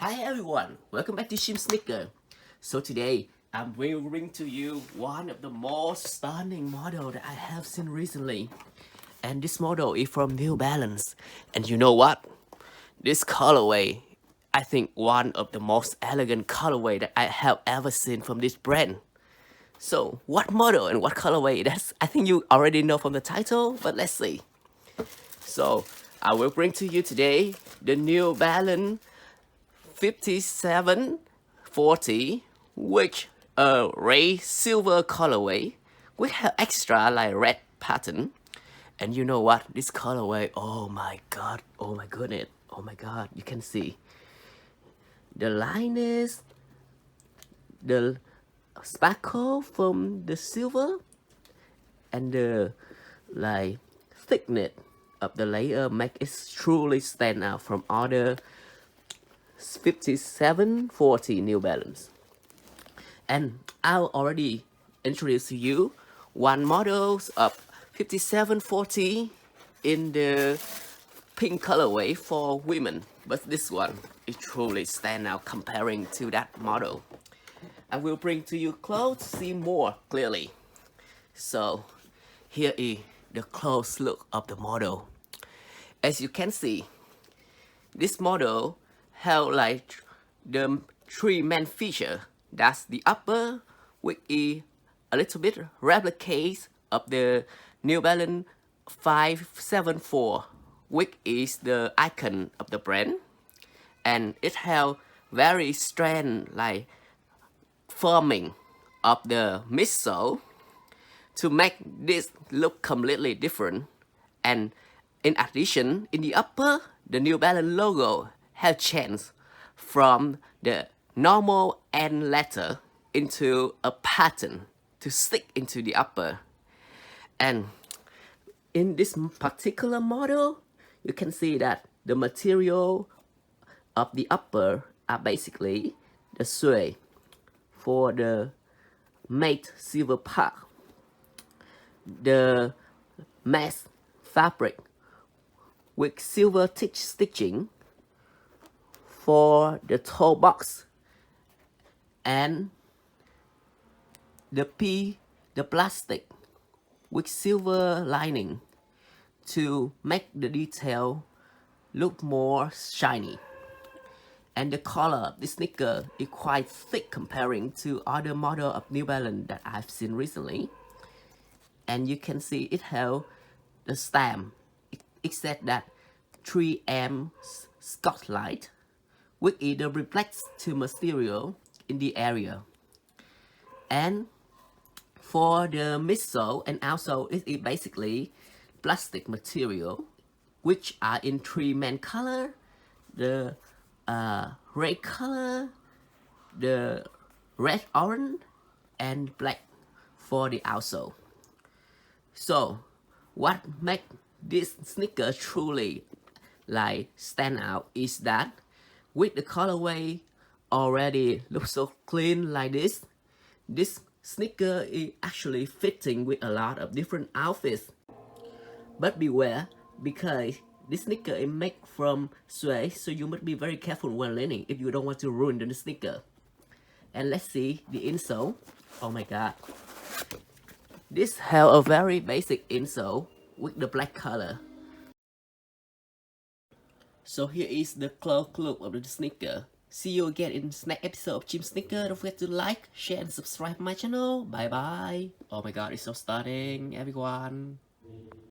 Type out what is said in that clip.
Hi everyone, welcome back to Chim Sneaker. So today I'm bringing to you one of the most stunning model that I have seen recently. And this model is from New Balance. And you know what? This colorway, I think one of the most elegant colorway that I have ever seen from this brand. So what model and what colorway? That's I think you already know from the title, but let's see. So I will bring to you today the New Balance 5740, which a ray silver colorway with have extra like red pattern. And you know what, this colorway, oh my god, oh my goodness, oh my god, you can see the lightness, the sparkle from the silver, and the like thickness of the layer make it truly stand out from other 5740 New Balance. And I'll already introduce to you one model of 5740 in the pink colorway for women, but this one is truly stand out comparing to that model. I will bring to you close to see more clearly. So here is the close look of the model. As you can see, this model have like the three main feature. That's the upper, which is a little bit replicate of the New Balance 574, which is the icon of the brand, and it have very strong like forming of the midsole to make this look completely different. And in addition, in the upper, the New Balance logo have changed from the normal end letter into a pattern to stick into the upper. And in this particular model, you can see that the material of the upper are basically the suede for the matte silver part, the mesh fabric with silver stitching for the toe box, and the plastic with silver lining to make the detail look more shiny. And the color of this sneaker is quite thick comparing to other model of New Balance that I've seen recently. And you can see it have the stamp. It said that 3M Scotland, which is the reflective material in the area. And for the midsole and outsole, it is basically plastic material, which are in three main color: the red color, the red orange, and black for the outsole. So what makes this sneaker truly like stand out is that with the colorway already looks so clean like this sneaker is actually fitting with a lot of different outfits. But beware, because this sneaker is made from suede, so you must be very careful when learning if you don't want to ruin the sneaker. And let's see the insole. Oh my god. This have a very basic insole with the black color. So here is the close look of the sneaker. See you again in the next episode of Chim Sneaker. Don't forget to like, share, and subscribe my channel. Bye bye. Oh my god, it's so stunning, everyone.